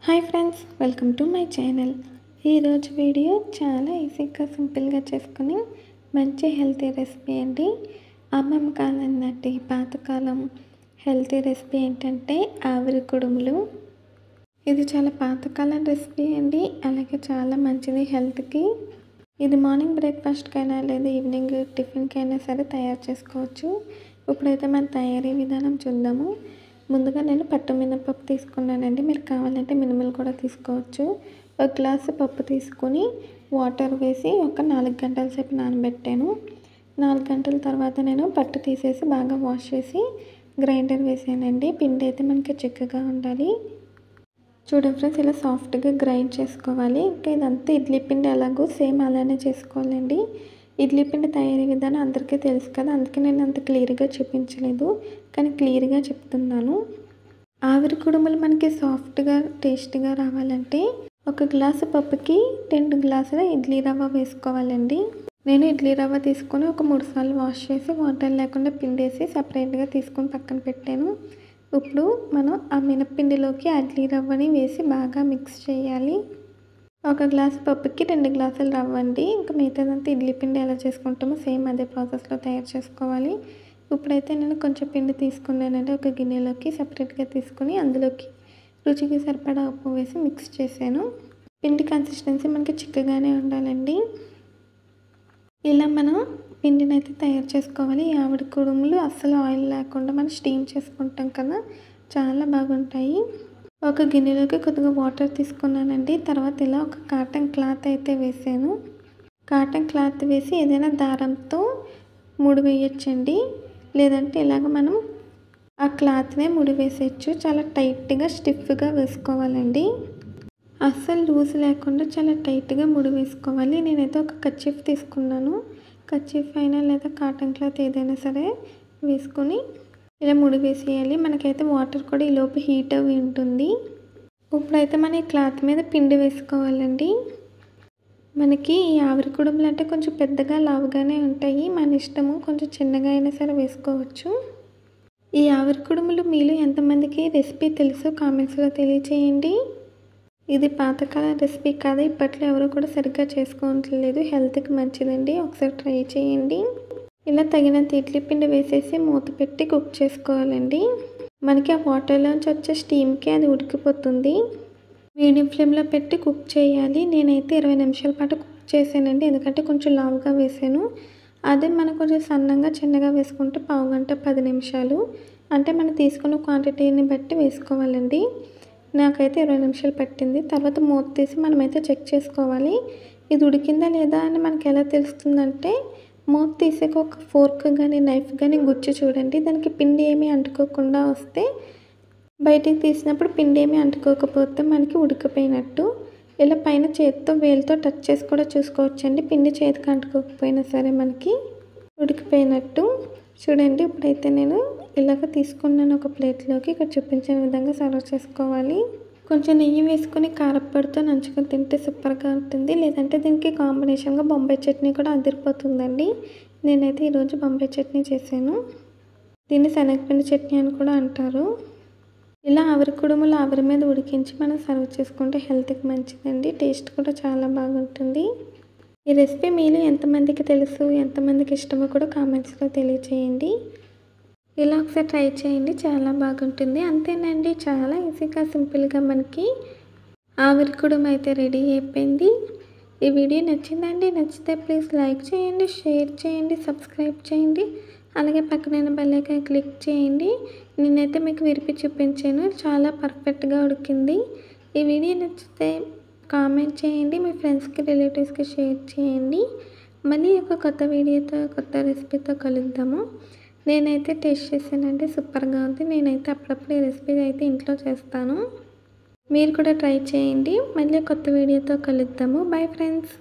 Hi friends, welcome to my channel. ఈరోజు video చాలా ఈజీగా సింపుల్గా చేసుకుని మంచి హెల్తీ రెసిపీ అండి. అమ్మమ్మ కాలం నాటి పాతకాలం హెల్తీ రెసిపీ ఏంటంటే ఆవిరి కుడుములు. ఇది చాలా పాతకాలం రెసిపీ అండి, అలాగే చాలా మంచిది హెల్త్కి. ఇది మార్నింగ్ బ్రేక్ఫాస్ట్కైనా లేదా ఈవినింగ్ టిఫిన్కైనా సరే తయారు చేసుకోవచ్చు. ఇప్పుడైతే మన తయారీ విధానం చూద్దాము. ముందుగా నేను పట్టు మినపప్పు తీసుకున్నానండి. మీరు కావాలంటే మినుములు కూడా తీసుకోవచ్చు. ఒక గ్లాసు పప్పు తీసుకొని వాటర్ వేసి ఒక 4 గంటల సేపు నానబెట్టాను. 4 గంటల తర్వాత నేను పట్టు తీసేసి బాగా వాష్ చేసి గ్రైండర్ వేసానండి. పిండి అయితే మనకి చిక్కగా ఉండాలి. చూడండి ఫ్రెండ్స్, ఇలా సాఫ్ట్గా గ్రైండ్ చేసుకోవాలి. ఇంకా ఇదంతా ఇడ్లీ పిండి ఎలాగో సేమ్ అలానే చేసుకోవాలండి. ఇడ్లీ పిండి తయారీ విధానం అందరికీ తెలుసు కదా, అందుకే నేను అంత క్లియర్గా చూపించలేదు, కానీ క్లియర్గా చెప్తున్నాను. ఆవిరి కుడుములు మనకి సాఫ్ట్గా టేస్ట్గా రావాలంటే ఒక గ్లాసు పప్పుకి 2 గ్లాసుల ఇడ్లీ రవ్వ వేసుకోవాలండి. నేను ఇడ్లీ రవ్వ తీసుకొని ఒక 3 సార్లు వాష్ చేసి వాటర్ లేకుండా పిండేసి సపరేట్గా తీసుకొని పక్కన పెట్టాను. ఇప్పుడు మనం ఆ మినప్పిండిలోకి ఇడ్లీ రవ్వని వేసి బాగా మిక్స్ చేయాలి. ఒక గ్లాసు పప్పుకి 2 గ్లాసులు రవ్వ అండి. ఇంకా మిగతాదంతా ఇడ్లీ పిండి ఎలా చేసుకుంటామో సేమ్ అదే ప్రాసెస్లో తయారు చేసుకోవాలి. ఇప్పుడైతే నేను కొంచెం పిండి తీసుకున్నానండి. ఒక గిన్నెలోకి సపరేట్గా తీసుకుని అందులోకి రుచికి సరిపడా ఉప్పు వేసి మిక్స్ చేశాను. పిండి కన్సిస్టెన్సీ మనకి చిక్కగానే ఉండాలండి. ఇలా మనం పిండిని అయితే తయారు చేసుకోవాలి. ఈ ఆవిరి కుడుములు అస్సలు ఆయిల్ లేకుండా మనం స్టీమ్ చేసుకుంటాం కదా, చాలా బాగుంటాయి. ఒక గిన్నెలోకి కొద్దిగా వాటర్ తీసుకున్నానండి. తర్వాత ఇలా ఒక కాటన్ క్లాత్ అయితే వేసాను. కాటన్ క్లాత్ వేసి ఏదైనా దారంతో ముడి వేయచ్చండి, లేదంటే ఇలాగ మనం ఆ క్లాత్నే ముడి వేసేయచ్చు. చాలా టైట్గా స్టిఫ్గా వేసుకోవాలండి. అస్సలు లూజ్ లేకుండా చాలా టైట్గా ముడి వేసుకోవాలి. నేనైతే ఒక కర్చీఫ్ తీసుకున్నాను. కర్చీఫ్ అయినా లేదా కాటన్ క్లాత్ ఏదైనా సరే వేసుకొని ఇలా ముడి వేసేయాలి. మనకైతే వాటర్ కూడా ఈలోపు హీట్ అవి ఉంటుంది. ఇప్పుడైతే మన ఈ క్లాత్ మీద పిండి వేసుకోవాలండి. మనకి ఈ ఆవిరి కుడుములు అంటే కొంచెం పెద్దగా లావుగానే ఉంటాయి, మన ఇష్టము. కొంచెం చిన్నగా అయినా సరే వేసుకోవచ్చు. ఈ ఆవిరి కుడుములు మీలో ఎంతమందికి రెసిపీ తెలుసో కామెంట్స్లో తెలియచేయండి. ఇది పాతకాలం రెసిపీ కాదు, ఇప్పట్లో ఎవరు కూడా సరిగ్గా చేసుకోవట్లేదు. హెల్త్కి మంచిదండి, ఒకసారి ట్రై చేయండి. ఇలా తగినంత ఇడ్లీ పిండి వేసేసి మూత పెట్టి కుక్ చేసుకోవాలండి. మనకి ఆ వాటర్లోంచి వచ్చే స్టీమ్కి అది ఉడికిపోతుంది. మీడియం ఫ్లేమ్లో పెట్టి కుక్ చేయాలి. నేనైతే 20 నిమిషాల పాటు కుక్ చేశానండి, ఎందుకంటే కొంచెం లావుగా వేసాను. అదే మనం కొంచెం సన్నంగా చిన్నగా వేసుకుంటే పావు గంట 10 నిమిషాలు, అంటే మనం తీసుకున్న క్వాంటిటీని బట్టి వేసుకోవాలండి. నాకైతే 20 నిమిషాలు పట్టింది. తర్వాత మూత తీసి మనమైతే చెక్ చేసుకోవాలి. ఇది ఉడికిందా లేదా అని మనకి ఎలా తెలుస్తుందంటే మూత తీసాక ఒక ఫోర్క్ కానీ నైఫ్ కానీ గుచ్చి చూడండి. దానికి పిండి ఏమీ అంటుకోకుండా వస్తే, బయటికి తీసినప్పుడు పిండి ఏమీ అంటుకోకపోతే మనకి ఉడికిపోయినట్టు. ఇలా పైన చేతితో వేలుతో టచ్ చేసి కూడా చూసుకోవచ్చండి. పిండి చేతికి అంటుకోకపోయినా సరే మనకి ఉడికిపోయినట్టు. చూడండి, ఇప్పుడైతే నేను ఇలాగ తీసుకున్నాను ఒక ప్లేట్లోకి. ఇక్కడ చూపించిన విధంగా సర్వ్ చేసుకోవాలి. కొంచెం నెయ్యి వేసుకొని కారప్పొడితో నంచుకొని తింటే సూపర్గా ఉంటుంది. లేదంటే దీనికి కాంబినేషన్గా బొంబాయి చట్నీ కూడా అదిరిపోతుందండి. నేనైతే ఈరోజు బొంబాయి చట్నీ చేశాను. దీన్ని శనగపిండి చట్నీ అని కూడా అంటారు. ఇలా ఆవిరి కుడుములు ఆవిరి మీద ఉడికించి మనం సర్వ్ చేసుకుంటే హెల్త్కి మంచిదండి. టేస్ట్ కూడా చాలా బాగుంటుంది. ఈ రెసిపీ మీలో ఎంతమందికి తెలుసు, ఎంతమందికి ఇష్టమో కూడా కామెంట్స్లో తెలియచేయండి. ఇలా ఒకసారి ట్రై చేయండి, చాలా బాగుంటుంది. అంతేనండి, చాలా ఈజీగా సింపుల్గా మనకి ఆవిరి కుడుము అయితే రెడీ అయిపోయింది. ఈ వీడియో నచ్చిందండి? నచ్చితే ప్లీజ్ లైక్ చేయండి, షేర్ చేయండి, సబ్స్క్రైబ్ చేయండి, అలాగే పక్కన బెల్ ఐకాన్ క్లిక్ చేయండి. నేనైతే మీకు విరిపి చూపించాను, చాలా పర్ఫెక్ట్గా ఉడికింది. ఈ వీడియో నచ్చితే కామెంట్ చేయండి, మీ ఫ్రెండ్స్కి రిలేటివ్స్కి షేర్ చేయండి. మళ్ళీ ఒక కొత్త వీడియోతో కొత్త రెసిపీతో కలుద్దాము. నేనైతే టేస్ట్ చేశానండి, సూపర్గా ఉంది. నేనైతే అప్పుడప్పుడు ఈ రెసిపీ అయితే ఇంట్లో చేస్తాను. మీరు కూడా ట్రై చేయండి. మళ్ళీ కొత్త వీడియోతో కలుద్దాము. Bye friends.